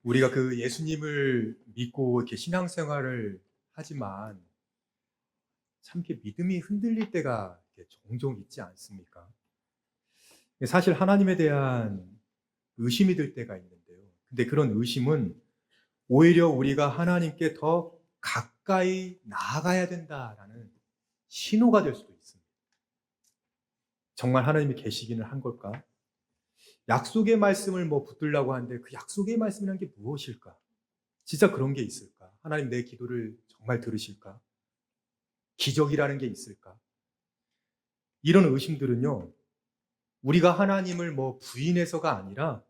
우리가 그 예수님을 믿고 이렇게 신앙생활을 하지만 참 이렇게 믿음이 흔들릴 때가 이렇게 종종 있지 않습니까? 사실 하나님에 대한 의심이 들 때가 있는데요. 근데 그런 의심은 오히려 우리가 하나님께 더 가까이 나아가야 된다라는 신호가 될 수도 있습니다. 정말 하나님이 계시기는 한 걸까? 약속의 말씀을 붙들려고 하는데 그 약속의 말씀이라는 게 무엇일까? 진짜 그런 게 있을까? 하나님 내 기도를 정말 들으실까? 기적이라는 게 있을까? 이런 의심들은요, 우리가 하나님을 부인해서가 아니라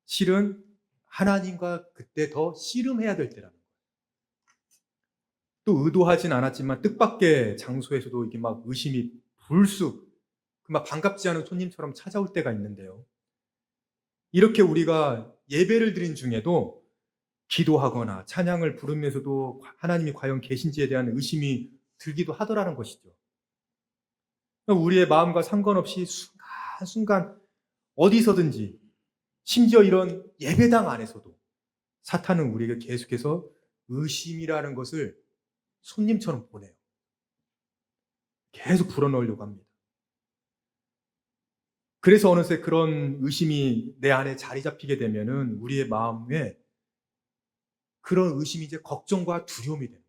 실은 하나님과 그때 더 씨름해야 될 때라는 거예요. 또 의도하진 않았지만 뜻밖의 장소에서도 이게 막 의심이 불쑥 막 반갑지 않은 손님처럼 찾아올 때가 있는데요. 이렇게 우리가 예배를 드린 중에도 기도하거나 찬양을 부르면서도 하나님이 과연 계신지에 대한 의심이 들기도 하더라는 것이죠. 우리의 마음과 상관없이 순간순간 어디서든지 심지어 이런 예배당 안에서도 사탄은 우리에게 계속해서 의심이라는 것을 손님처럼 보내요. 계속 불어넣으려고 합니다. 그래서 어느새 그런 의심이 내 안에 자리 잡히게 되면은 우리의 마음에 그런 의심이 이제 걱정과 두려움이 됩니다.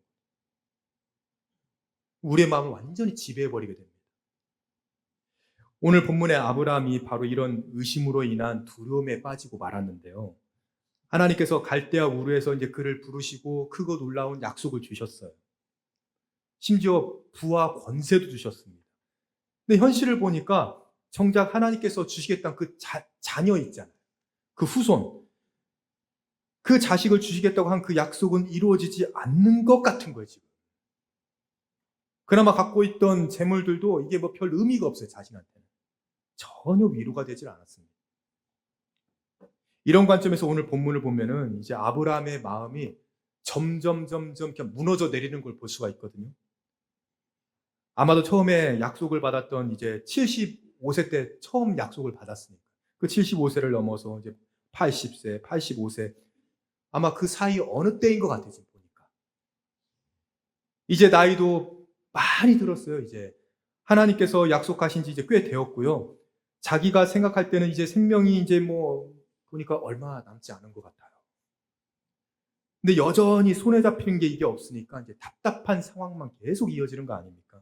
우리의 마음을 완전히 지배해버리게 됩니다. 오늘 본문의 아브라함이 바로 이런 의심으로 인한 두려움에 빠지고 말았는데요. 하나님께서 갈대아 우르에서 이제 그를 부르시고 크고 놀라운 약속을 주셨어요. 심지어 부와 권세도 주셨습니다. 근데 현실을 보니까 정작 하나님께서 주시겠다는 그 자녀 있잖아요. 그 후손. 그 자식을 주시겠다고 한 그 약속은 이루어지지 않는 것 같은 거예요, 지금. 그나마 갖고 있던 재물들도 이게 별 의미가 없어요, 자신한테는. 전혀 위로가 되질 않았습니다. 이런 관점에서 오늘 본문을 보면은 이제 아브라함의 마음이 점점 이렇게 무너져 내리는 걸 볼 수가 있거든요. 아마도 처음에 약속을 받았던 이제 75세 때 처음 약속을 받았으니까. 그 75세를 넘어서 이제 80세, 85세. 아마 그 사이 어느 때인 것 같아요, 지금 보니까. 이제 나이도 많이 들었어요, 이제. 하나님께서 약속하신 지 이제 꽤 되었고요. 자기가 생각할 때는 이제 생명이 이제 보니까 얼마 남지 않은 것 같아요. 근데 여전히 손에 잡히는 게 이게 없으니까 이제 답답한 상황만 계속 이어지는 거 아닙니까?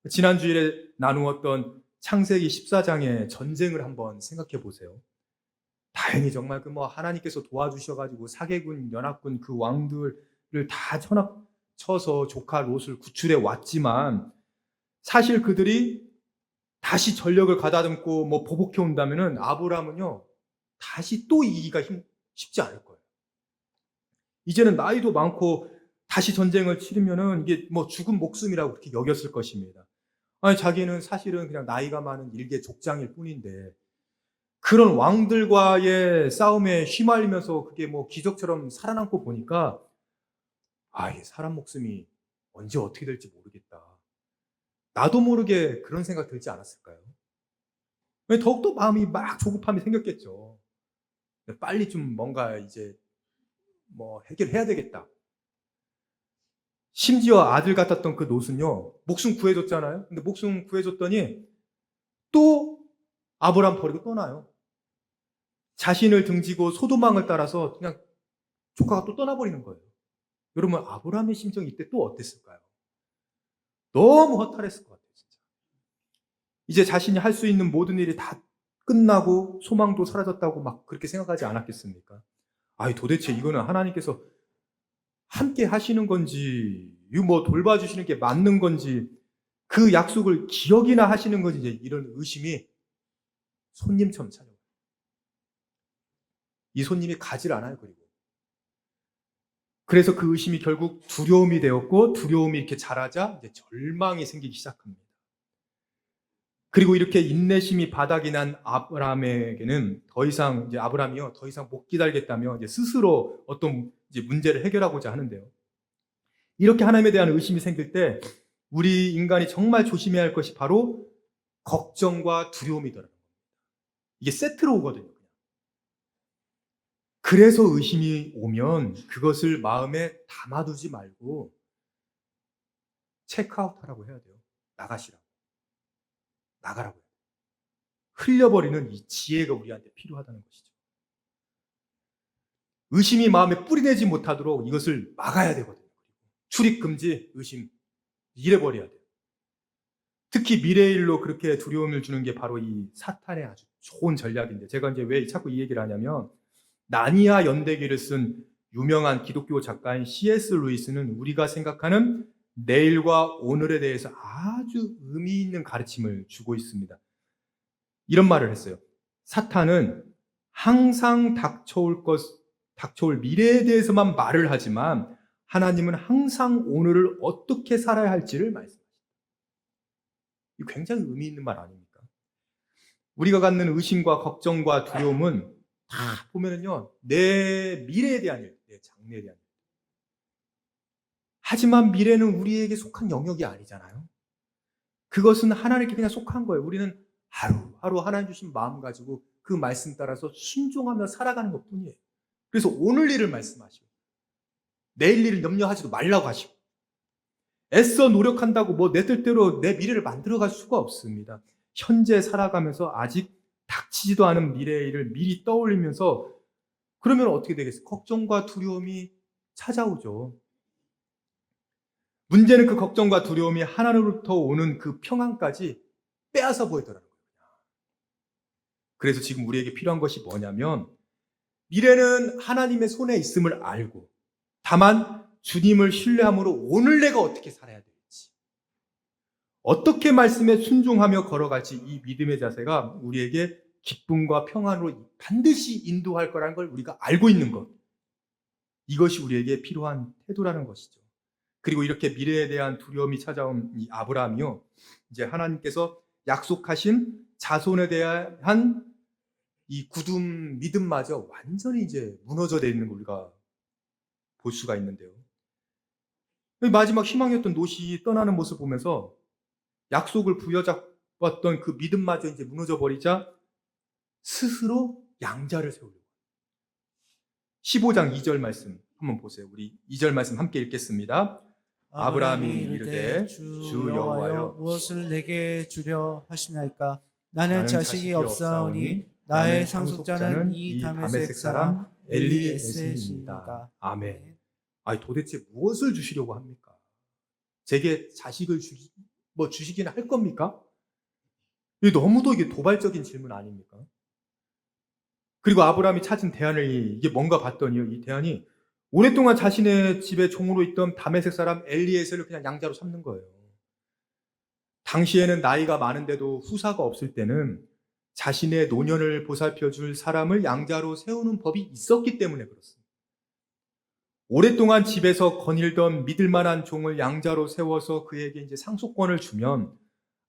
지난 주일에 나누었던 창세기 14장의 전쟁을 한번 생각해 보세요. 다행히 정말 하나님께서 도와주셔가지고 사개군, 연합군 그 왕들을 다 쳐서 조카 롯을 구출해 왔지만 사실 그들이 다시 전력을 가다듬고 보복해 온다면은 아브라함은요 다시 또 이기기가 쉽지 않을 거예요. 이제는 나이도 많고 다시 전쟁을 치르면은 이게 죽은 목숨이라고 그렇게 여겼을 것입니다. 아니 자기는 사실은 그냥 나이가 많은 일개 족장일 뿐인데 그런 왕들과의 싸움에 휘말리면서 그게 기적처럼 살아남고 보니까 이게 사람 목숨이 언제 어떻게 될지 모르겠다. 나도 모르게 그런 생각 들지 않았을까요? 더욱더 마음이 막 조급함이 생겼겠죠. 빨리 좀 뭔가 이제 해결해야 되겠다. 심지어 아들 같았던 그 롯은요, 목숨 구해줬잖아요. 근데 목숨 구해줬더니 또 아브람 버리고 떠나요. 자신을 등지고 소도망을 따라서 그냥 조카가 또 떠나버리는 거예요. 여러분, 아브람의 심정이 이때 또 어땠을까요? 너무 허탈했을 것 같아요, 진짜. 이제 자신이 할 수 있는 모든 일이 다 끝나고 소망도 사라졌다고 막 그렇게 생각하지 않았겠습니까? 도대체 이거는 하나님께서 함께 하시는 건지, 돌봐주시는 게 맞는 건지, 그 약속을 기억이나 하시는 건지, 이제 이런 의심이 손님처럼 찾아와요. 이 손님이 가질 않아요, 그리고. 그래서 그 의심이 결국 두려움이 되었고, 두려움이 이렇게 자라자 이제 절망이 생기기 시작합니다. 그리고 이렇게 인내심이 바닥이 난 아브라함에게는 아브라함이요, 더 이상 못 기다리겠다며 이제 스스로 어떤 이제 문제를 해결하고자 하는데요. 이렇게 하나님에 대한 의심이 생길 때 우리 인간이 정말 조심해야 할 것이 바로 걱정과 두려움이더라고요. 이게 세트로 오거든요. 그래서 의심이 오면 그것을 마음에 담아두지 말고 체크아웃하라고 해야 돼요. 나가시라고. 나가라고 해요. 흘려버리는 이 지혜가 우리한테 필요하다는 것이죠. 의심이 마음에 뿌리내지 못하도록 이것을 막아야 되거든요. 출입금지, 의심, 잃어버려야 돼요. 특히 미래의 일로 그렇게 두려움을 주는 게 바로 이 사탄의 아주 좋은 전략인데, 제가 이제 왜 자꾸 이 얘기를 하냐면, 나니아 연대기를 쓴 유명한 기독교 작가인 C.S. 루이스는 우리가 생각하는 내일과 오늘에 대해서 아주 의미 있는 가르침을 주고 있습니다. 이런 말을 했어요. 사탄은 항상 닥쳐올 미래에 대해서만 말을 하지만 하나님은 항상 오늘을 어떻게 살아야 할지를 말씀하십니다. 이거 굉장히 의미 있는 말 아닙니까? 우리가 갖는 의심과 걱정과 두려움은 다 보면은요, 내 미래에 대한 일, 내 장래에 대한 일. 하지만 미래는 우리에게 속한 영역이 아니잖아요. 그것은 하나님께 그냥 속한 거예요. 우리는 하루하루 하나님 주신 마음 가지고 그 말씀 따라서 순종하며 살아가는 것 뿐이에요. 그래서 오늘 일을 말씀하시고, 내일 일을 염려하지도 말라고 하시고, 애써 노력한다고 뭐 내 뜻대로 내 미래를 만들어갈 수가 없습니다. 현재 살아가면서 아직 닥치지도 않은 미래의 일을 미리 떠올리면서, 그러면 어떻게 되겠어요? 걱정과 두려움이 찾아오죠. 문제는 그 걱정과 두려움이 하나님으로부터 오는 그 평안까지 빼앗아 보이더라고요. 그래서 지금 우리에게 필요한 것이 뭐냐면, 미래는 하나님의 손에 있음을 알고, 다만 주님을 신뢰함으로 오늘 내가 어떻게 살아야 될지, 어떻게 말씀에 순종하며 걸어갈지, 이 믿음의 자세가 우리에게 기쁨과 평안으로 반드시 인도할 거라는 걸 우리가 알고 있는 것, 이것이 우리에게 필요한 태도라는 것이죠. 그리고 이렇게 미래에 대한 두려움이 찾아온 이 아브라함이요, 이제 하나님께서 약속하신 자손에 대한 이 굳은 믿음마저 완전히 이제 무너져 내리는 걸 우리가 볼 수가 있는데요. 마지막 희망이었던 롯이 떠나는 모습을 보면서 약속을 부여잡았던 그 믿음마저 이제 무너져 버리자 스스로 양자를 세우려고. 15장 2절 말씀 한번 보세요. 우리 2절 말씀 함께 읽겠습니다. 아브라함이 이르되 주 여호와여 무엇을 내게 주려 하시나이까? 나는 자식이 없사오니 나의 상속자는 이 다메섹 사람 엘리에셀입니다. 아멘. 아니 도대체 무엇을 주시려고 합니까? 제게 자식을 주시긴 할 겁니까? 이게 너무도 이게 도발적인 질문 아닙니까? 그리고 아브라함이 찾은 대안을 이게 뭔가 봤더니요, 이 대안이 오랫동안 자신의 집에 종으로 있던 다메섹 사람 엘리에셀을 그냥 양자로 삼는 거예요. 당시에는 나이가 많은데도 후사가 없을 때는 자신의 노년을 보살펴줄 사람을 양자로 세우는 법이 있었기 때문에 그렇습니다. 오랫동안 집에서 거닐던 믿을 만한 종을 양자로 세워서 그에게 이제 상속권을 주면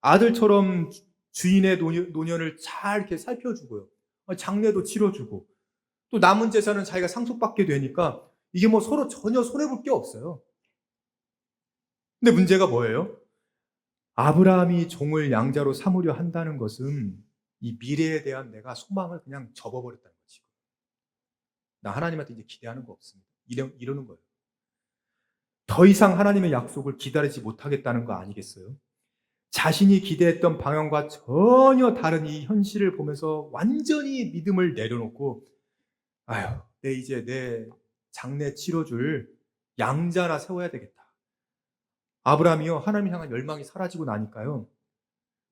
아들처럼 주인의 노년을 잘 이렇게 살펴주고요. 장례도 치러주고, 또 남은 재산은 자기가 상속받게 되니까 이게 뭐 서로 전혀 손해볼 게 없어요. 근데 문제가 뭐예요? 아브라함이 종을 양자로 삼으려 한다는 것은 이 미래에 대한 내가 소망을 그냥 접어버렸다는 거지. 나 하나님한테 이제 기대하는 거 없습니다. 이러는 거예요. 더 이상 하나님의 약속을 기다리지 못하겠다는 거 아니겠어요? 자신이 기대했던 방향과 전혀 다른 이 현실을 보면서 완전히 믿음을 내려놓고, 이제 내 장례 치러줄 양자나 세워야 되겠다. 아브라함이요, 하나님 향한 열망이 사라지고 나니까요,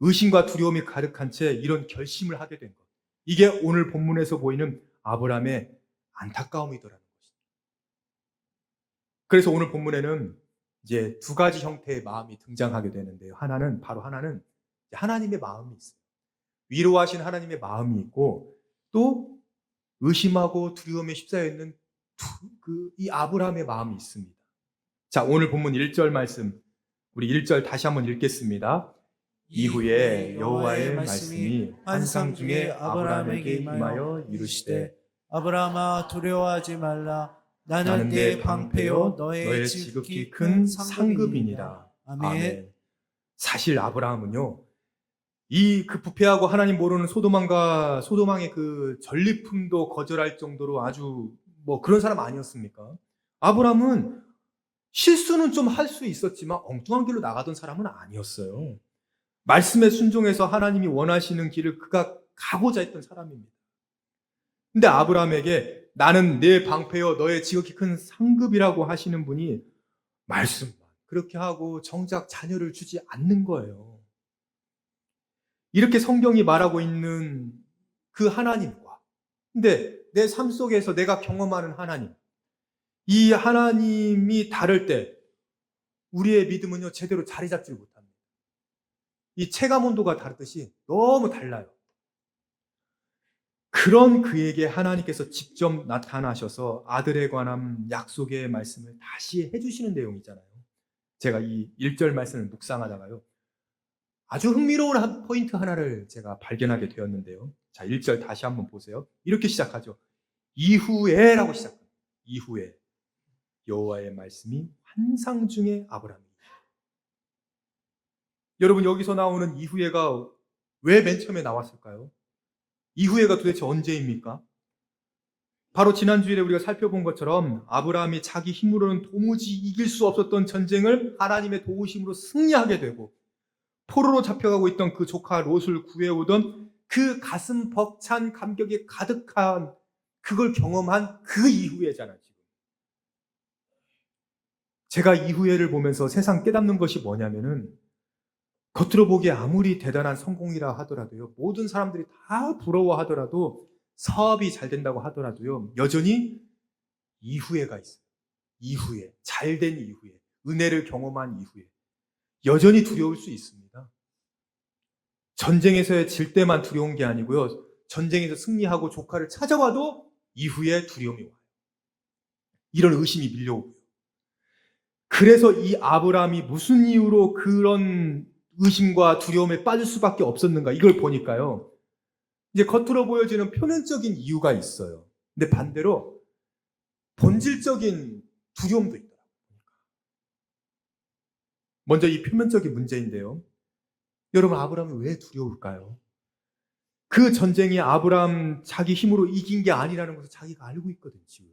의심과 두려움이 가득한 채 이런 결심을 하게 된 것. 이게 오늘 본문에서 보이는 아브라함의 안타까움이더라는 것입니다. 그래서 오늘 본문에는 이제 두 가지 형태의 마음이 등장하게 되는데요. 하나는 하나님의 마음이 있어요. 위로하신 하나님의 마음이 있고, 또 의심하고 두려움에 휩싸여 있는 이 아브라함의 마음이 있습니다. 자, 오늘 본문 1절 말씀, 우리 1절 다시 한번 읽겠습니다. 이후에 여호와의 말씀이 환상 중에 아브라함에게 임하여 이르시되 아브라함아 두려워하지 말라. 나는 네 방패요 너의 지극히 큰 상급이니라. 아멘. 사실 아브라함은요, 그 부패하고 하나님 모르는 소도망의 그 전리품도 거절할 정도로 아주 뭐 그런 사람 아니었습니까? 아브라함은 실수는 좀 할 수 있었지만 엉뚱한 길로 나가던 사람은 아니었어요. 말씀에 순종해서 하나님이 원하시는 길을 그가 가고자 했던 사람입니다. 근데 아브라함에게 나는 내 방패여 너의 지극히 큰 상급이라고 하시는 분이 말씀만 그렇게 하고 정작 자녀를 주지 않는 거예요. 이렇게 성경이 말하고 있는 그 하나님과, 근데 내 삶 속에서 내가 경험하는 하나님, 이 하나님이 다를 때 우리의 믿음은요 제대로 자리 잡지 못합니다. 이 체감 온도가 다르듯이 너무 달라요. 그런 그에게 하나님께서 직접 나타나셔서 아들에 관한 약속의 말씀을 다시 해주시는 내용이잖아요. 제가 이 1절 말씀을 묵상하다가요 아주 흥미로운 포인트 하나를 제가 발견하게 되었는데요. 자, 1절 다시 한번 보세요. 이렇게 시작하죠. 이후에라고 시작합니다. 이후에 여호와의 말씀이 환상 중에 아브라함이. 여러분 여기서 나오는 이후에가 왜 맨 처음에 나왔을까요? 이후에가 도대체 언제입니까? 바로 지난주일에 우리가 살펴본 것처럼 아브라함이 자기 힘으로는 도무지 이길 수 없었던 전쟁을 하나님의 도우심으로 승리하게 되고 포로로 잡혀가고 있던 그 조카 롯을 구해오던 그 가슴 벅찬 감격이 가득한 그걸 경험한 그 이후에잖아요. 지금. 제가 이후에를 보면서 세상 깨닫는 것이 뭐냐면은 겉으로 보기에 아무리 대단한 성공이라 하더라도요, 모든 사람들이 다 부러워하더라도 사업이 잘 된다고 하더라도요, 여전히 이후에가 있어요. 이후에, 잘된 이후에, 은혜를 경험한 이후에 여전히 두려울 수 있습니다. 전쟁에서 질 때만 두려운 게 아니고요, 전쟁에서 승리하고 조카를 찾아와도 이후에 두려움이 와요. 이런 의심이 밀려오고요. 그래서 이 아브라함이 무슨 이유로 그런 의심과 두려움에 빠질 수밖에 없었는가, 이걸 보니까요, 이제 겉으로 보여지는 표면적인 이유가 있어요. 근데 반대로 본질적인 두려움도 있더라고요. 먼저 이 표면적인 문제인데요. 여러분, 아브라함이 왜 두려울까요? 그 전쟁이 아브라함 자기 힘으로 이긴 게 아니라는 것을 자기가 알고 있거든, 지금.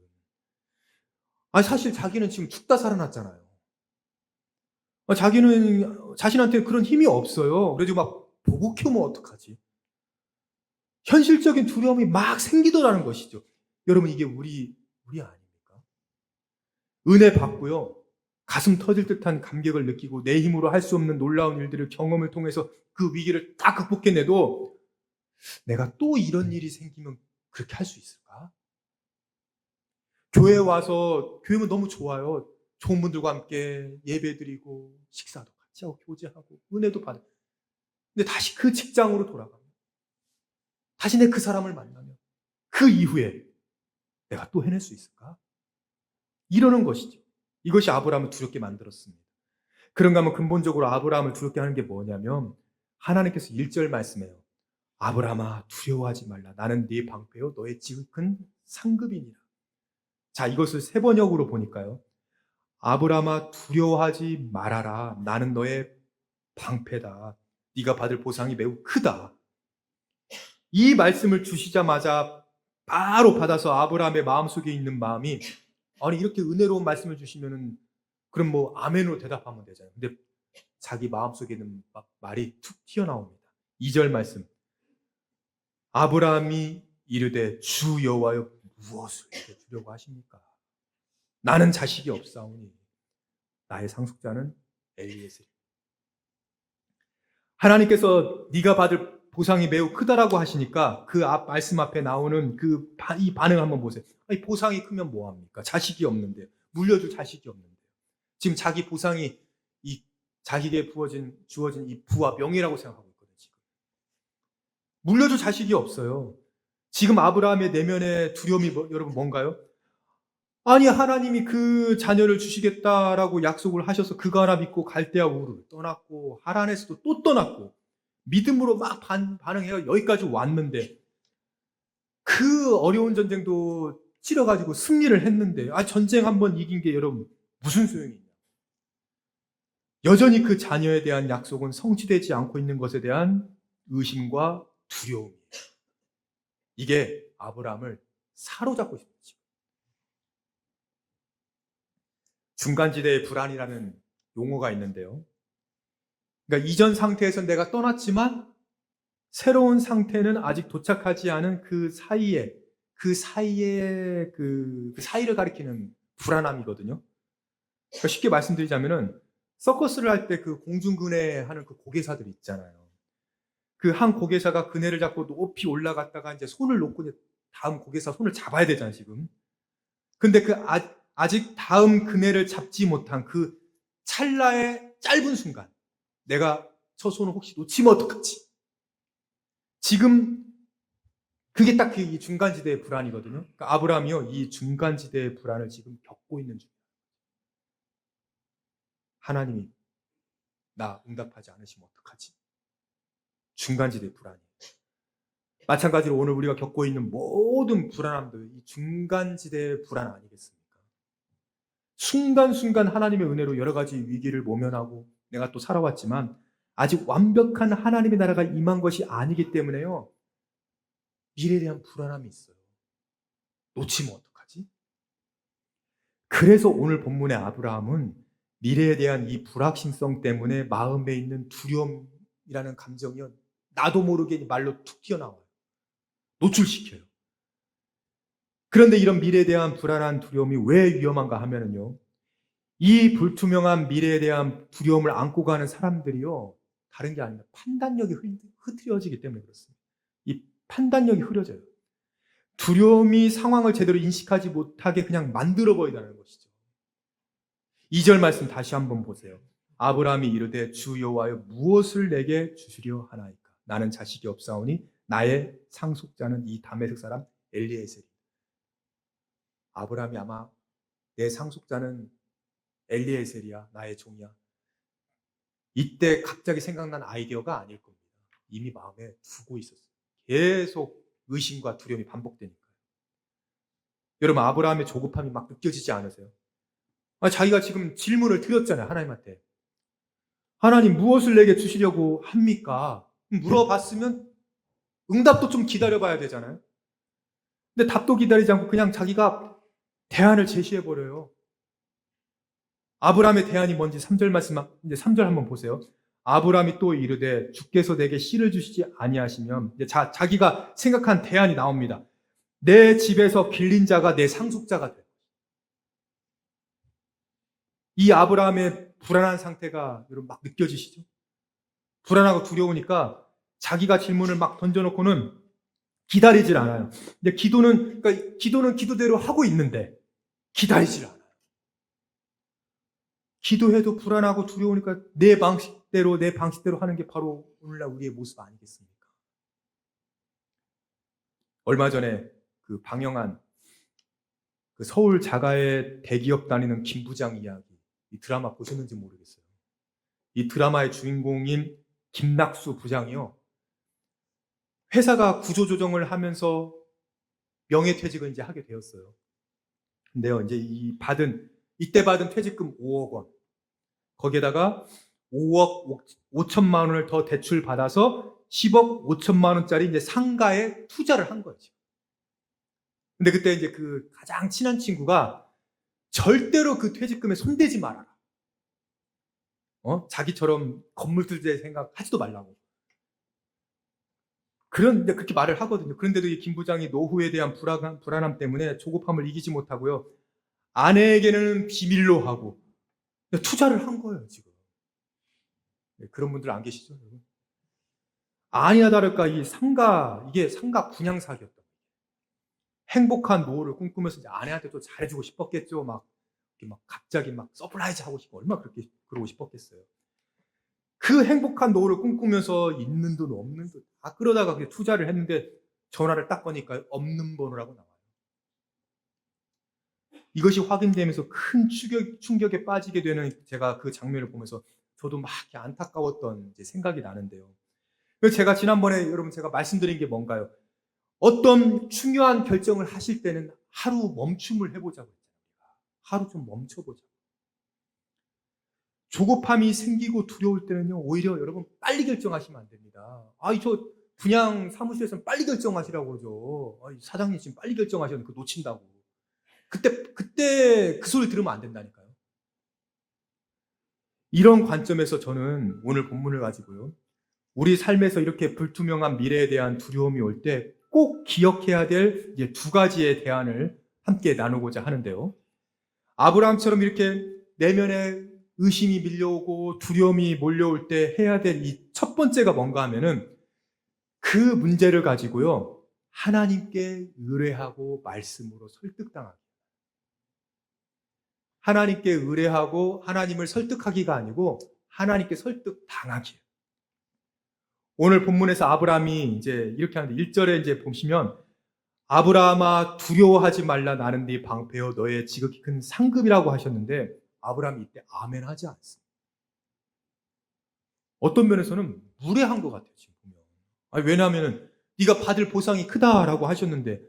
사실 자기는 지금 죽다 살아났잖아요. 자기는 자신한테 그런 힘이 없어요. 그래서 막 보고 키우면 어떡하지? 현실적인 두려움이 막 생기더라는 것이죠. 여러분, 이게 우리 아닙니까? 은혜 받고요, 가슴 터질 듯한 감격을 느끼고 내 힘으로 할 수 없는 놀라운 일들을 경험을 통해서 그 위기를 다 극복해내도 내가 또 이런 일이 생기면 그렇게 할 수 있을까? 교회에 와서, 교회면 너무 좋아요. 좋은 분들과 함께 예배드리고 식사도 같이 하고 교제하고 은혜도 받아. 근데 다시 그 직장으로 돌아가면, 다시 내 그 사람을 만나면 그 이후에 내가 또 해낼 수 있을까? 이러는 것이죠. 이것이 아브라함을 두렵게 만들었습니다. 그런가 하면 근본적으로 아브라함을 두렵게 하는 게 뭐냐면 하나님께서 1절 말씀해요. 아브라함아 두려워하지 말라. 나는 네 방패요 너의 지극한 상급이니라. 자, 이것을 세 번역으로 보니까요. 아브라함아 두려워하지 말아라. 나는 너의 방패다. 네가 받을 보상이 매우 크다. 이 말씀을 주시자마자 바로 받아서 아브라함의 마음속에 있는 마음이, 아니 이렇게 은혜로운 말씀을 주시면은 그럼 뭐 아멘으로 대답하면 되잖아요. 근데 자기 마음속에 있는 말이 툭 튀어나옵니다. 2절 말씀. 아브라함이 이르되 주 여호와여 무엇을 이렇게 주려고 하십니까? 나는 자식이 없사오니 나의 상속자는 엘리에셀. 하나님께서 네가 받을 보상이 매우 크다라고 하시니까 그 말씀 앞에 나오는 이 반응 한번 보세요. 아니, 보상이 크면 뭐합니까? 자식이 없는데, 물려줄 자식이 없는데, 지금 자기 보상이 이 자식에게 주어진 이 부와 명예라고 생각하고 있거든요. 지금 물려줄 자식이 없어요. 지금 아브라함의 내면의 두려움이 여러분 뭔가요? 아니, 하나님이 그 자녀를 주시겠다라고 약속을 하셔서 그거 하나 믿고 갈대아 우르를 떠났고 하란에서도 또 떠났고 믿음으로 막 반응해서 여기까지 왔는데, 그 어려운 전쟁도 치러가지고 승리를 했는데, 전쟁 한번 이긴 게 여러분 무슨 소용이 있냐? 여전히 그 자녀에 대한 약속은 성취되지 않고 있는 것에 대한 의심과 두려움이에요. 이게 아브라함을 사로잡고 있었죠. 중간지대의 불안이라는 용어가 있는데요. 그러니까 이전 상태에서 내가 떠났지만 새로운 상태는 아직 도착하지 않은 그 사이에 그 사이를 가리키는 불안함이거든요. 그러니까 쉽게 말씀드리자면은 서커스를 할 때 그 공중근해 하는 그 고개사들 있잖아요. 그 한 고개사가 그네를 잡고 높이 올라갔다가 이제 손을 놓고 이제 다음 고개사 손을 잡아야 되잖아요, 지금. 근데 그 아직 다음 그네를 잡지 못한 그 찰나의 짧은 순간, 내가 저 손을 혹시 놓치면 어떡하지? 지금 그게 딱 그 중간지대의 불안이거든요. 그러니까 아브라함이요, 이 중간지대의 불안을 지금 겪고 있는 중이에요. 하나님이 나 응답하지 않으시면 어떡하지? 중간지대의 불안이에요. 마찬가지로 오늘 우리가 겪고 있는 모든 불안함들, 이 중간지대의 불안 아니겠습니까? 순간순간 하나님의 은혜로 여러 가지 위기를 모면하고 내가 또 살아왔지만 아직 완벽한 하나님의 나라가 임한 것이 아니기 때문에요. 미래에 대한 불안함이 있어요. 놓치면 어떡하지? 그래서 오늘 본문의 아브라함은 미래에 대한 이 불확실성 때문에 마음에 있는 두려움이라는 감정이 나도 모르게 말로 툭 튀어나와요. 노출시켜요. 그런데 이런 미래에 대한 불안한 두려움이 왜 위험한가 하면은요, 이 불투명한 미래에 대한 두려움을 안고 가는 사람들이요, 다른 게 아니라 판단력이 흐트러지기 때문에 그렇습니다. 이 판단력이 흐려져요. 두려움이 상황을 제대로 인식하지 못하게 그냥 만들어버린다는 것이죠. 2절 말씀 다시 한번 보세요. 아브라함이 이르되 주 여호와여 무엇을 내게 주시려 하나이까? 나는 자식이 없사오니 나의 상속자는 이 다메섹 사람 엘리에셀이다. 아브라함이 아마 내 상속자는 엘리에셀이야, 나의 종이야. 이때 갑자기 생각난 아이디어가 아닐 겁니다. 이미 마음에 두고 있었어요. 계속 의심과 두려움이 반복되니까요. 여러분, 아브라함의 조급함이 막 느껴지지 않으세요? 자기가 지금 질문을 드렸잖아요, 하나님한테. 하나님 무엇을 내게 주시려고 합니까? 물어봤으면 응답도 좀 기다려봐야 되잖아요. 근데 답도 기다리지 않고 그냥 자기가 대안을 제시해버려요. 아브라함의 대안이 뭔지 3절 말씀, 이제 3절 한번 보세요. 아브라함이 또 이르되 주께서 내게 씨를 주시지 아니하시면, 이제 자기가 생각한 대안이 나옵니다. 내 집에서 길린 자가 내 상속자가 돼. 이 아브라함의 불안한 상태가 여러분 막 느껴지시죠? 불안하고 두려우니까 자기가 질문을 막 던져놓고는 기다리질 않아요. 근데 그러니까 기도는 기도대로 하고 있는데 기다리질 않아요. 기도해도 불안하고 두려우니까 내 방식대로 하는 게 바로 오늘날 우리의 모습 아니겠습니까? 얼마 전에 그 방영한 그 서울 자가의 대기업 다니는 김 부장 이야기, 이 드라마 보셨는지 모르겠어요. 이 드라마의 주인공인 김낙수 부장이요, 회사가 구조조정을 하면서 명예퇴직을 이제 하게 되었어요. 근데요, 이제 이때 받은 퇴직금 5억 원, 거기에다가 5억 5천만 원을 더 대출 받아서 10억 5천만 원짜리 이제 상가에 투자를 한 거예요. 근데 그때 이제 그 가장 친한 친구가 절대로 그 퇴직금에 손대지 말아라. 자기처럼 건물 들 생각하지도 말라고. 그런데 그렇게 말을 하거든요. 그런데도 이 김 부장이 노후에 대한 불안함 때문에 조급함을 이기지 못하고요, 아내에게는 비밀로 하고 투자를 한 거예요, 지금. 그런 분들 안 계시죠, 여러분? 아니나 다를까 이게 상가 분양 사기였다. 행복한 노후를 꿈꾸면서 이제 아내한테 또 잘해주고 싶었겠죠. 막 갑자기 막 서프라이즈 하고 싶고 얼마나 그렇게 그러고 싶었겠어요. 그 행복한 노후를 꿈꾸면서 있는 돈 없는 돈 다 끌어다가 투자를 했는데 전화를 딱 거니까 없는 번호라고 나와요. 이것이 확인되면서 큰 충격에 빠지게 되는, 제가 그 장면을 보면서 저도 막 안타까웠던 이제 생각이 나는데요. 그래서 제가 지난번에 여러분 제가 말씀드린 게 뭔가요? 어떤 중요한 결정을 하실 때는 하루 멈춤을 해보자고 했잖아요. 하루 좀 멈춰보자. 조급함이 생기고 두려울 때는요, 오히려 여러분 빨리 결정하시면 안 됩니다. 저 분양 사무실에서는 빨리 결정하시라고 그러죠. 사장님 지금 빨리 결정하셨는데 그거 놓친다고. 그때 그 소리 들으면 안 된다니까요. 이런 관점에서 저는 오늘 본문을 가지고요, 우리 삶에서 이렇게 불투명한 미래에 대한 두려움이 올 때 꼭 기억해야 될 이제 두 가지의 대안을 함께 나누고자 하는데요. 아브라함처럼 이렇게 내면에 의심이 밀려오고 두려움이 몰려올 때 해야 될 이 첫 번째가 뭔가 하면은 그 문제를 가지고요, 하나님께 의뢰하고 말씀으로 설득당하기. 하나님께 의뢰하고 하나님을 설득하기가 아니고 하나님께 설득당하기. 오늘 본문에서 아브라함이 이제 이렇게 하는데 1절에 이제 보시면 아브라함아 두려워하지 말라 나는 네 방패요 너의 지극히 큰 상급이라고 하셨는데 아브라함이 이때 아멘 하지 않습니다. 어떤 면에서는 무례한 것 같아요. 지금 보면. 왜냐하면 네가 받을 보상이 크다라고 하셨는데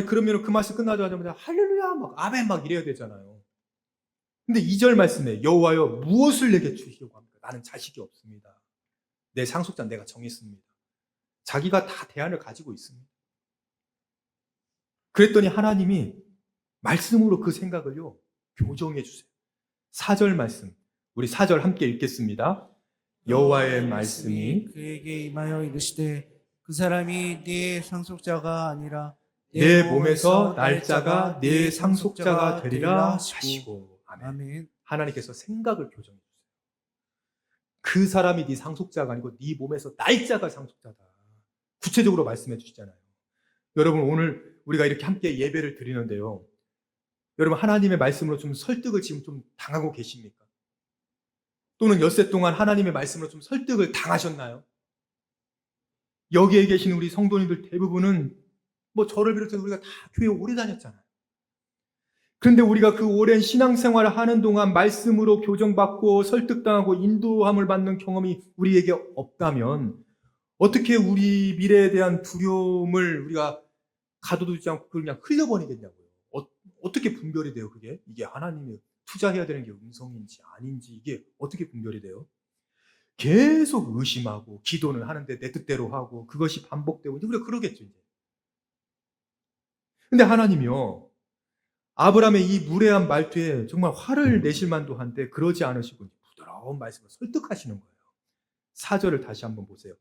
그러면 그 말씀 끝나자마자 할렐루야 막 아멘 막 이래야 되잖아요. 근데 2절 말씀에 여호와여 무엇을 내게 주시려고 합니까? 나는 자식이 없습니다. 내 상속자 내가 정했습니다. 자기가 다 대안을 가지고 있습니다. 그랬더니 하나님이 말씀으로 그 생각을요 교정해 주세요. 4절 말씀, 우리 4절 함께 읽겠습니다. 여호와의 말씀이 그에게 임하여 이르시되 그 사람이 네 상속자가 아니라 내 몸에서 날짜가 내 상속자가 되리라 하시고. 아멘. 하나님께서 생각을 교정해 주세요. 그 사람이 네 상속자가 아니고 네 몸에서 날짜가 상속자다. 구체적으로 말씀해 주시잖아요. 여러분 오늘 우리가 이렇게 함께 예배를 드리는데요, 여러분 하나님의 말씀으로 좀 설득을 지금 좀 당하고 계십니까? 또는 엿새 동안 하나님의 말씀으로 좀 설득을 당하셨나요? 여기에 계신 우리 성도님들 대부분은 저를 비롯해서 우리가 다 교회 오래 다녔잖아요. 그런데 우리가 그 오랜 신앙생활을 하는 동안 말씀으로 교정받고 설득당하고 인도함을 받는 경험이 우리에게 없다면 어떻게 우리 미래에 대한 두려움을 우리가 가둬두지 않고 그걸 그냥 흘려버리겠냐고요. 어떻게 분별이 돼요, 그게? 이게 하나님이 투자해야 되는 게 음성인지 아닌지 이게 어떻게 분별이 돼요? 계속 의심하고 기도는 하는데 내 뜻대로 하고 그것이 반복되고 이제 우리가 그러겠죠, 이제. 근데 하나님이요, 아브라함의 이 무례한 말투에 정말 화를 내실 만도 한데 그러지 않으시고 부드러운 말씀을 설득하시는 거예요. 4절을 다시 한번 보세요.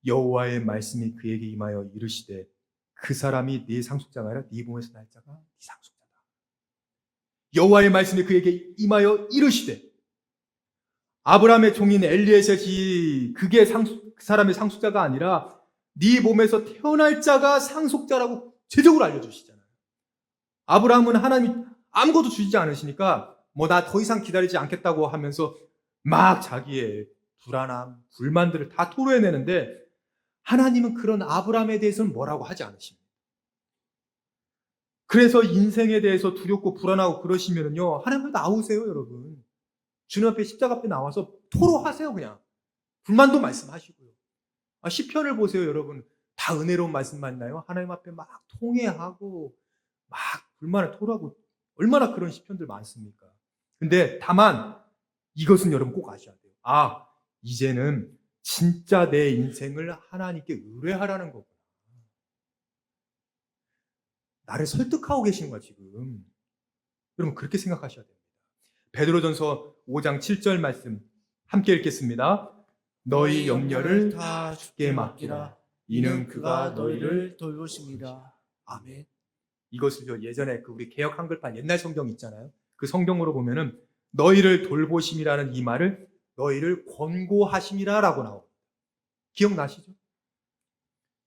여호와의 말씀이 그에게 임하여 이르시되 그 사람이 네 상속자가 아니라 네 몸에서 날짜가 네 상속자다. 여호와의 말씀이 그에게 임하여 이르시되, 아브라함의 종인 엘리에셀이 그게 그 사람의 상속자가 아니라 네 몸에서 태어날 자가 상속자라고 제적으로 알려주시잖아요. 아브라함은 하나님이 아무것도 주시지 않으시니까 나 더 이상 기다리지 않겠다고 하면서 막 자기의 불안함, 불만들을 다 토로해내는데 하나님은 그런 아브라함에 대해서는 뭐라고 하지 않으십니다. 그래서 인생에 대해서 두렵고 불안하고 그러시면요, 하나님 앞에 나오세요, 여러분. 주님 앞에 십자가 앞에 나와서 토로하세요, 그냥. 불만도 말씀하시고요. 시편을 보세요, 여러분. 다 은혜로운 말씀만 있나요? 하나님 앞에 막 통회하고 막 불만을 토로하고 얼마나 그런 시편들 많습니까? 근데 다만 이것은 여러분 꼭 아셔야 돼요. 이제는 진짜 내 인생을 하나님께 의뢰하라는 거구나. 나를 설득하고 계신 거야, 지금. 여러분 그렇게 생각하셔야 됩니다. 베드로전서 5장 7절 말씀 함께 읽겠습니다. 너희 염려를 다 주께 맡기라. 이는 그가 너희를 돌보십니다. 아멘. 이것을 예전에 우리 개역 한글판 옛날 성경 있잖아요. 그 성경으로 보면은 너희를 돌보심이라는 이 말을 너희를 권고하심이라라고 나옵니다. 기억나시죠?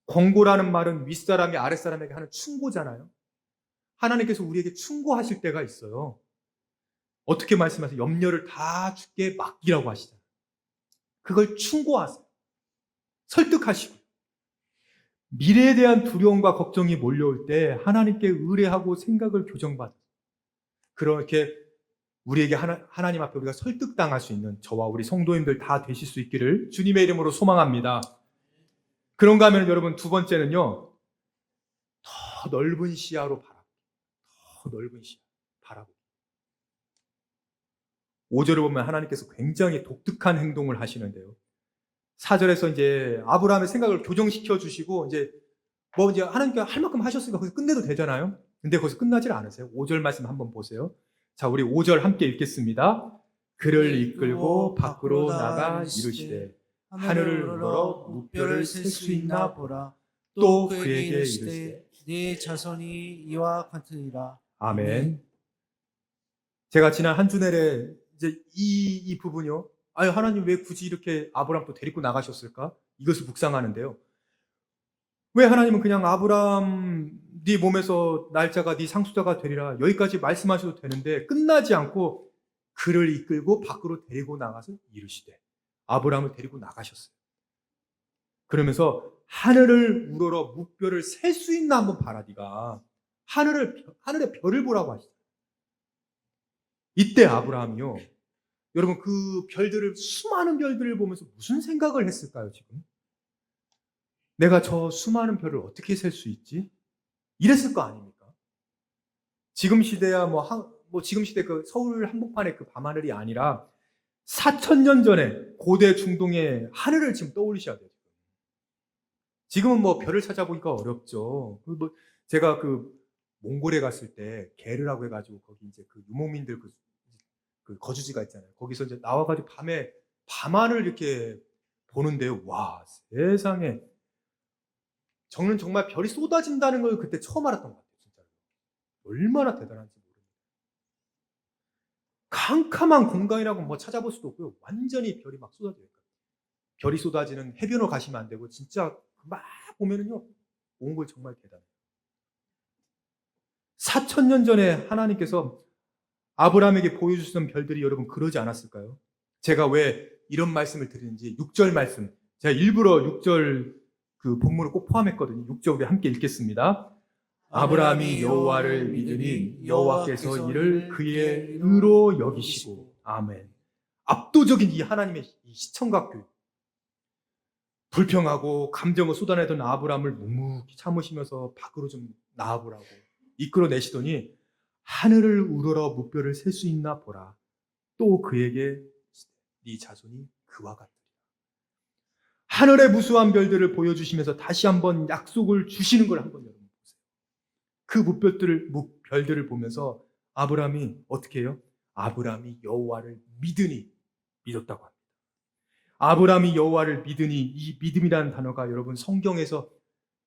권고라는 말은 윗사람이 아랫사람에게 하는 충고잖아요. 하나님께서 우리에게 충고하실 때가 있어요. 어떻게 말씀하세요? 염려를 다 주께 맡기라고 하시잖아요. 그걸 충고하세요. 설득하시고. 미래에 대한 두려움과 걱정이 몰려올 때 하나님께 의뢰하고 생각을 교정받아요. 그렇게 우리에게 하나님 앞에 우리가 설득당할 수 있는 저와 우리 성도님들 다 되실 수 있기를 주님의 이름으로 소망합니다. 그런가 하면 여러분 두 번째는요, 더 넓은 시야로 바라보기. 더 넓은 시야 바라보기. 5절을 보면 하나님께서 굉장히 독특한 행동을 하시는데요. 4절에서 이제 아브라함의 생각을 교정시켜 주시고 이제 하나님께 할 만큼 하셨으니까 거기서 끝내도 되잖아요. 근데 거기서 끝나질 않으세요. 5절 말씀 한번 보세요. 자, 우리 5절 함께 읽겠습니다. 그를 이끌고 밖으로 나가 이르시되 하늘을 우러러 무뼈를 셀 수 있나 보라. 또 그에게 이르시되 네 자손이 이와 같으리라. 아멘. 제가 지난 한 주 내내 이제 이 부분이요. 아유, 하나님 왜 굳이 이렇게 아브라함 또 데리고 나가셨을까? 이것을 묵상하는데요. 왜 하나님은 그냥 아브라함 네 몸에서 날짜가 네 상속자가 되리라 여기까지 말씀하셔도 되는데 끝나지 않고 그를 이끌고 밖으로 데리고 나가서 이르시되 아브라함을 데리고 나가셨어요. 그러면서 하늘을 우러러 무뼈를 셀 수 있나 한번 봐라 네가. 하늘의 별을 보라고 하시죠. 이때 아브라함이요. 여러분 그 별들을 수많은 별들을 보면서 무슨 생각을 했을까요 지금? 내가 저 수많은 별을 어떻게 셀 수 있지? 이랬을 거 아닙니까? 지금 시대야 지금 시대 그 서울 한복판의 그 밤하늘이 아니라 4,000년 전에 고대 중동의 하늘을 지금 떠올리셔야 돼요. 지금은 별을 찾아보기가 어렵죠. 제가 그 몽골에 갔을 때 게르라고 해가지고 거기 이제 그 유목민들 그 거주지가 있잖아요. 거기서 이제 나와가지고 밤에 밤하늘 이렇게 보는데요. 와, 세상에. 저는 정말 별이 쏟아진다는 걸 그때 처음 알았던 것 같아요. 진짜. 얼마나 대단한지 모릅니다. 캄캄한 공간이라고 찾아볼 수도 없고요. 완전히 별이 막 쏟아져요. 별이 쏟아지는 해변으로 가시면 안 되고 진짜 막 보면은요. 몽골 정말 대단해요. 4,000년 전에 하나님께서 아브라함에게 보여주셨던 별들이 여러분 그러지 않았을까요? 제가 왜 이런 말씀을 드리는지 6절 말씀, 제가 일부러 6절 그 본문을 꼭 포함했거든요. 6절 우리 함께 읽겠습니다. 아브라함이 여호와를 믿으니 여호와께서 이를 그의 의로 여기시고. 아멘. 압도적인 이 하나님의 이 시청각 교육. 불평하고 감정을 쏟아내던 아브라함을 묵묵히 참으시면서 밖으로 좀 나와보라고 이끌어내시더니 하늘을 우러러 무뼈를 셀 수 있나 보라. 또 그에게 네 자손이 그와 같으리라. 하늘의 무수한 별들을 보여주시면서 다시 한번 약속을 주시는 걸 한번 여러분 보세요. 그 별들을 보면서 아브라함이 어떻게 해요? 아브라함이 여호와를 믿었다고 합니다. 아브라함이 여호와를 믿으니 이 믿음이라는 단어가 여러분 성경에서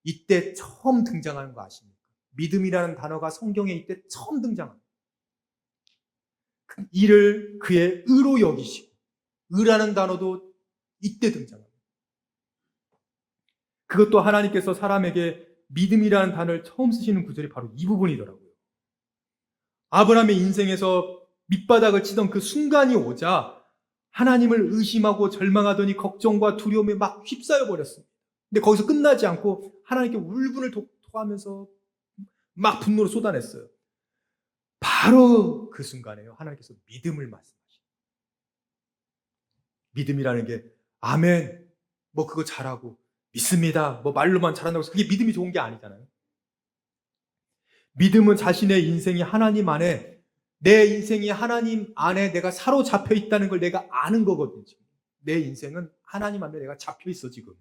이때 처음 등장하는 거 아십니까? 믿음이라는 단어가 성경에 이때 처음 등장합니다. 이를 그의 의로 여기시고 의라는 단어도 이때 등장합니다. 그것도 하나님께서 사람에게 믿음이라는 단어를 처음 쓰시는 구절이 바로 이 부분이더라고요. 아브라함의 인생에서 밑바닥을 치던 그 순간이 오자 하나님을 의심하고 절망하더니 걱정과 두려움에 막 휩싸여 버렸습니다. 근데 거기서 끝나지 않고 하나님께 울분을 토하면서 막 분노를 쏟아냈어요. 바로 그 순간에요. 하나님께서 믿음을 말씀하시죠. 믿음이라는 게 아멘, 그거 잘하고 믿습니다. 말로만 잘한다고 해서 그게 믿음이 좋은 게 아니잖아요. 믿음은 자신의 인생이 하나님 안에, 내 인생이 하나님 안에 내가 사로잡혀 있다는 걸 내가 아는 거거든요. 내 인생은 하나님 안에 내가 잡혀 있어 지금.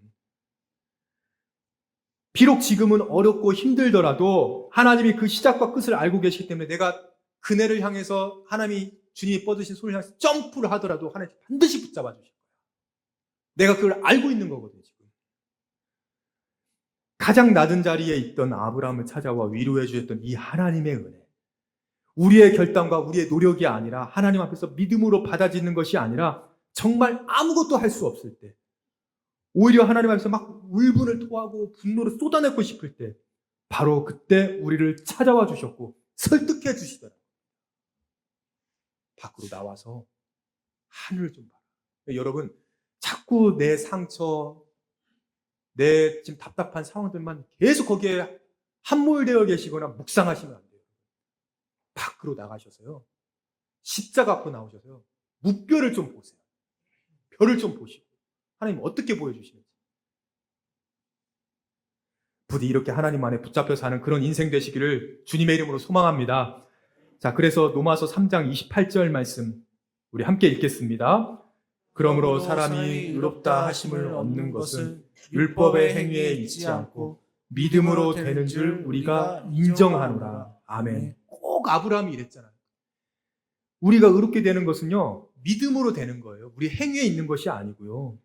비록 지금은 어렵고 힘들더라도 하나님이 그 시작과 끝을 알고 계시기 때문에 내가 그네를 향해서 주님이 뻗으신 손을 향해서 점프를 하더라도 하나님 반드시 붙잡아 주실 거야. 내가 그걸 알고 있는 거거든요. 지금. 가장 낮은 자리에 있던 아브라함을 찾아와 위로해 주셨던 이 하나님의 은혜. 우리의 결단과 우리의 노력이 아니라 하나님 앞에서 믿음으로 받아지는 것이 아니라 정말 아무것도 할 수 없을 때 오히려 하나님 앞에서 막 울분을 토하고 분노를 쏟아내고 싶을 때 바로 그때 우리를 찾아와 주셨고 설득해 주시더라고요. 밖으로 나와서 하늘을 좀 봐라. 여러분 자꾸 내 상처, 내 지금 답답한 상황들만 계속 거기에 함몰되어 계시거나 묵상하시면 안 돼요. 밖으로 나가셔서요. 십자가 앞으로 나오셔서요. 무뼈를 좀 보세요. 별을 좀 보시고 하나님 어떻게 보여주시는지. 부디 이렇게 하나님 안에 붙잡혀 사는 그런 인생 되시기를 주님의 이름으로 소망합니다. 자, 그래서 로마서 3장 28절 말씀 우리 함께 읽겠습니다. 그러므로 사람이 의롭다 하심을 얻는 것은 율법의 행위에 있지 않고 믿음으로 되는 줄 우리가 인정하노라. 아멘. 꼭 아브라함이 이랬잖아요. 우리가 의롭게 되는 것은요, 믿음으로 되는 거예요. 우리 행위에 있는 것이 아니고요.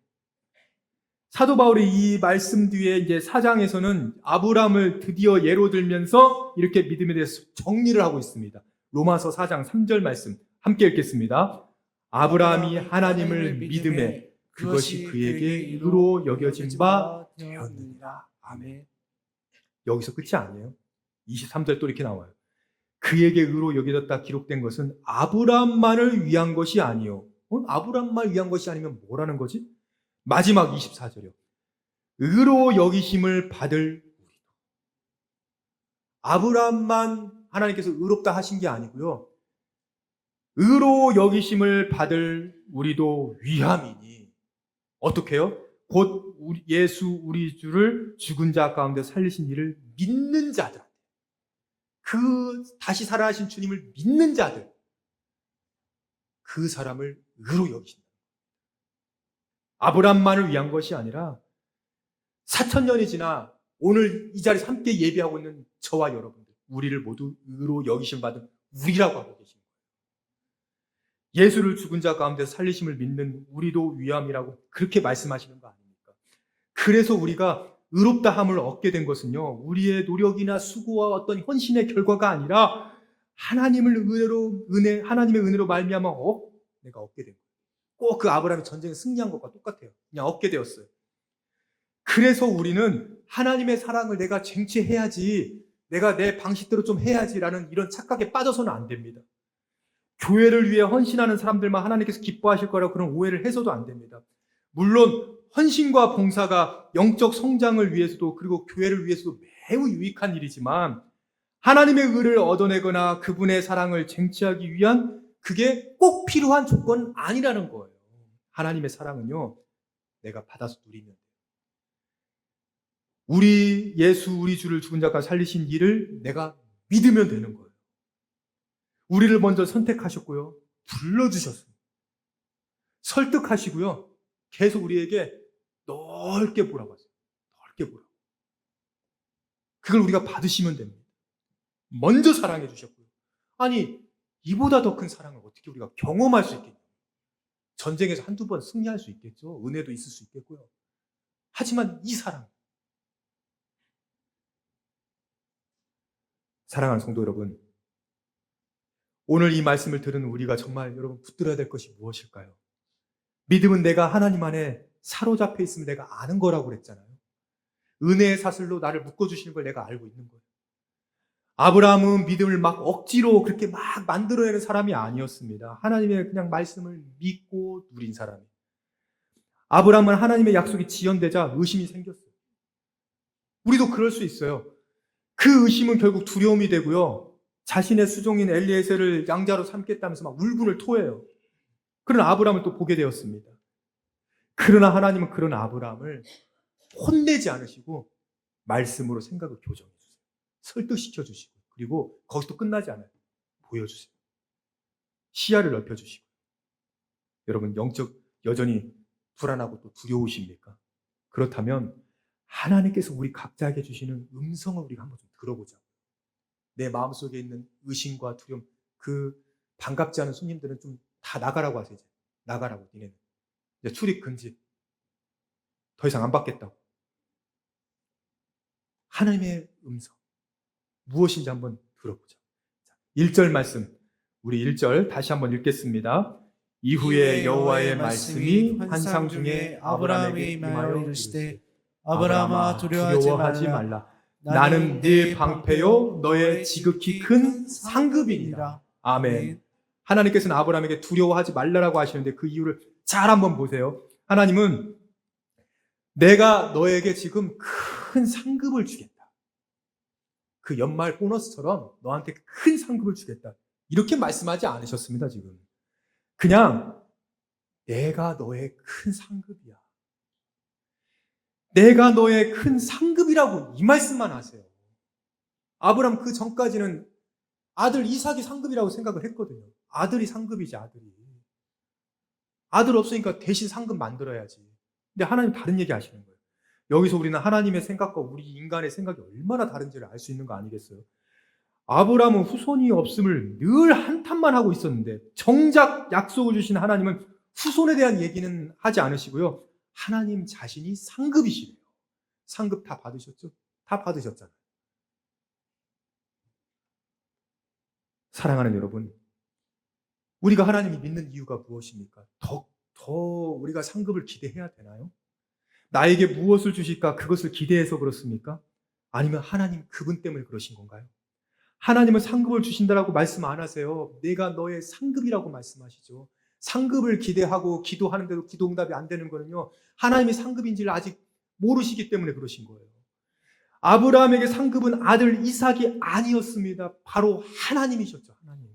사도 바울이 이 말씀 뒤에 이제 4장에서는 아브라함을 드디어 예로 들면서 이렇게 믿음에 대해서 정리를 하고 있습니다. 로마서 4장 3절 말씀 함께 읽겠습니다. 아브라함이 하나님을 믿음에 그것이 그에게 의로 여겨진 바 되었느니라. 아멘. 여기서 끝이 아니에요. 23절 또 이렇게 나와요. 그에게 의로 여겨졌다 기록된 것은 아브라함만을 위한 것이 아니요. 아브라함만 위한 것이 아니면 뭐라는 거지? 마지막 24절이요. 의로 여기심을 받을 우리도. 아브라함만 하나님께서 의롭다 하신 게 아니고요. 의로 여기심을 받을 우리도 위함이니. 어떻게 해요? 곧 예수 우리 주를 죽은 자 가운데 살리신 이를 믿는 자들. 그 다시 살아나신 주님을 믿는 자들. 그 사람을 의로 여기신다. 아브라함만을 위한 것이 아니라 4,000년이 지나 오늘 이 자리에서 함께 예배하고 있는 저와 여러분들, 우리를 모두 의로 여기심 받은 우리라고 하고 계십니다. 예수를 죽은 자 가운데 살리심을 믿는 우리도 위함이라고 그렇게 말씀하시는 거 아닙니까? 그래서 우리가 의롭다 함을 얻게 된 것은요, 우리의 노력이나 수고와 어떤 헌신의 결과가 아니라 하나님의 은혜로 말미암아 내가 얻게 된 거예요. 꼭 그 아브라함이 전쟁에 승리한 것과 똑같아요. 그냥 얻게 되었어요. 그래서 우리는 하나님의 사랑을 내가 쟁취해야지, 내가 내 방식대로 좀 해야지라는 이런 착각에 빠져서는 안 됩니다. 교회를 위해 헌신하는 사람들만 하나님께서 기뻐하실 거라고 그런 오해를 해서도 안 됩니다. 물론 헌신과 봉사가 영적 성장을 위해서도 그리고 교회를 위해서도 매우 유익한 일이지만 하나님의 의를 얻어내거나 그분의 사랑을 쟁취하기 위한 그게 꼭 필요한 조건은 아니라는 거예요. 하나님의 사랑은요, 내가 받아서 누리면 돼요. 우리 주를 죽은 자가 살리신 일을 내가 믿으면 되는 거예요. 우리를 먼저 선택하셨고요, 불러주셨습니다. 설득하시고요, 계속 우리에게 넓게 보라고 하세요. 넓게 보라고. 그걸 우리가 받으시면 됩니다. 먼저 사랑해 주셨고요. 아니, 이보다 더 큰 사랑을 어떻게 우리가 경험할 수 있겠냐. 전쟁에서 한두 번 승리할 수 있겠죠. 은혜도 있을 수 있겠고요. 하지만 이 사랑. 사랑하는 성도 여러분, 오늘 이 말씀을 들은 우리가 정말 여러분 붙들어야 될 것이 무엇일까요? 믿음은 내가 하나님 안에 사로잡혀 있으면 내가 아는 거라고 그랬잖아요. 은혜의 사슬로 나를 묶어주시는 걸 내가 알고 있는 거예요. 아브라함은 믿음을 막 억지로 그렇게 막 만들어내는 사람이 아니었습니다. 하나님의 그냥 말씀을 믿고 누린 사람이에요. 아브라함은 하나님의 약속이 지연되자 의심이 생겼어요. 우리도 그럴 수 있어요. 그 의심은 결국 두려움이 되고요, 자신의 수종인 엘리에셀을 양자로 삼겠다면서 막 울분을 토해요. 그런 아브라함을 또 보게 되었습니다. 그러나 하나님은 그런 아브라함을 혼내지 않으시고 말씀으로 생각을 교정해 주세요. 설득시켜 주시고, 그리고 거기서 끝나지 않아요. 보여주세요. 시야를 넓혀주시고. 여러분, 여전히 불안하고 또 두려우십니까? 그렇다면 하나님께서 우리 각자에게 주시는 음성을 우리가 한번 좀 들어보자. 내 마음속에 있는 의심과 두려움, 그 반갑지 않은 손님들은 좀 다 나가라고 하세요. 이제 나가라고. 니네는 이제 출입 금지. 더 이상 안 받겠다고. 하나님의 음성 무엇인지 한번 들어보자. 1절 말씀, 우리 1절 다시 한번 읽겠습니다. 이후에 여호와의 말씀이 환상 중에 아브라함에게 임하여 이르시되 아브라함아 두려워하지 말라. 나는 네 방패요 너의 지극히 큰 상급이니라. 아멘. 하나님께서는 아브라함에게 두려워하지 말라라고 하시는데 그 이유를 잘 한번 보세요. 하나님은 내가 너에게 지금 큰 상급을 주겠다. 그 연말 보너스처럼 너한테 큰 상급을 주겠다. 이렇게 말씀하지 않으셨습니다, 지금. 그냥 내가 너의 큰 상급이야. 내가 너의 큰 상급이라고 이 말씀만 하세요. 아브라함 그 전까지는 아들 이삭이 상급이라고 생각을 했거든요. 아들이 상급이지, 아들이. 아들 없으니까 대신 상급 만들어야지. 근데 하나님 다른 얘기 하시는 거예요. 여기서 우리는 하나님의 생각과 우리 인간의 생각이 얼마나 다른지를 알 수 있는 거 아니겠어요? 아브라함은 후손이 없음을 늘 한탄만 하고 있었는데 정작 약속을 주신 하나님은 후손에 대한 얘기는 하지 않으시고요. 하나님 자신이 상급이시래요. 상급 다 받으셨죠? 다 받으셨잖아요. 사랑하는 여러분, 우리가 하나님을 믿는 이유가 무엇입니까? 더 우리가 상급을 기대해야 되나요? 나에게 무엇을 주실까 그것을 기대해서 그렇습니까? 아니면 하나님 그분 때문에 그러신 건가요? 하나님은 상급을 주신다라고 말씀 안 하세요. 내가 너의 상급이라고 말씀하시죠. 상급을 기대하고 기도하는데도 기도 응답이 안 되는 거는요, 하나님이 상급인지를 아직 모르시기 때문에 그러신 거예요. 아브라함에게 상급은 아들 이삭이 아니었습니다. 바로 하나님이셨죠. 하나님.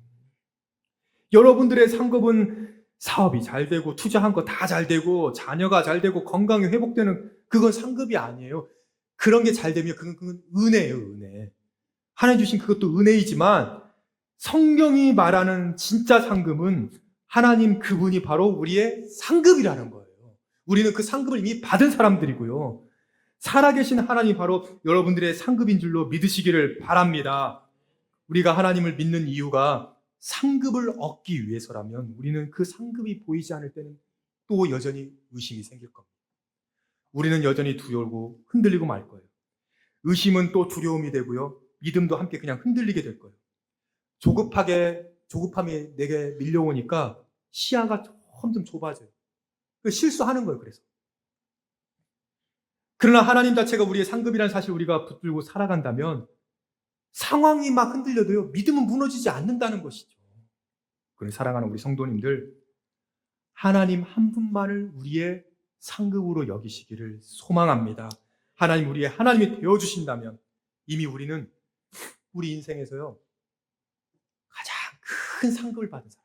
여러분들의 상급은 사업이 잘 되고 투자한 거 다 잘 되고 자녀가 잘 되고 건강이 회복되는, 그건 상급이 아니에요. 그런 게 잘 되면 그건 은혜예요. 은혜. 하나님 주신 그것도 은혜이지만 성경이 말하는 진짜 상급은 하나님 그분이 바로 우리의 상급이라는 거예요. 우리는 그 상급을 이미 받은 사람들이고요. 살아계신 하나님이 바로 여러분들의 상급인 줄로 믿으시기를 바랍니다. 우리가 하나님을 믿는 이유가 상급을 얻기 위해서라면 우리는 그 상급이 보이지 않을 때는 또 여전히 의심이 생길 겁니다. 우리는 여전히 두려우고 흔들리고 말 거예요. 의심은 또 두려움이 되고요. 믿음도 함께 그냥 흔들리게 될 거예요. 조급함이 내게 밀려오니까 시야가 점점 좁아져요. 실수하는 거예요. 그래서. 그러나 하나님 자체가 우리의 상급이라는 사실 우리가 붙들고 살아간다면 상황이 막 흔들려도요, 믿음은 무너지지 않는다는 것이죠. 그래서 사랑하는 우리 성도님들, 하나님 한 분만을 우리의 상급으로 여기시기를 소망합니다. 하나님, 우리의 하나님이 되어주신다면 이미 우리는 우리 인생에서요, 가장 큰 상급을 받은 사람.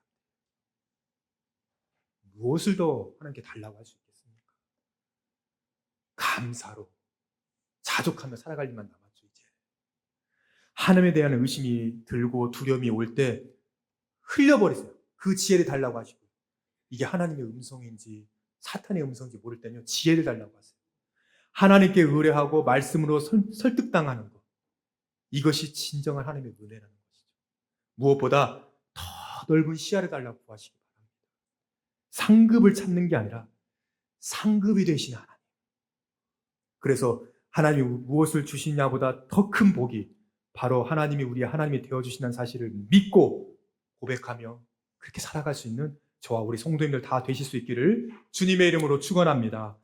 무엇을 더 하나님께 달라고 할 수 있겠습니까? 감사로, 자족하며 살아갈 일만 남았죠, 이제. 하나님에 대한 의심이 들고 두려움이 올 때 흘려버리세요. 그 지혜를 달라고 하시고, 이게 하나님의 음성인지 사탄의 음성인지 모를 때는요, 지혜를 달라고 하세요. 하나님께 의뢰하고 말씀으로 설득당하는 것, 이것이 진정한 하나님의 은혜라는 것이죠. 무엇보다 더 넓은 시야를 달라고 구하시기 바랍니다. 상급을 찾는 게 아니라 상급이 되신 하나님. 그래서 하나님이 무엇을 주시냐보다 더 큰 복이 바로 하나님이 우리의 하나님이 되어주신다는 사실을 믿고 고백하며 그렇게 살아갈 수 있는 저와 우리 성도님들 다 되실 수 있기를 주님의 이름으로 축원합니다.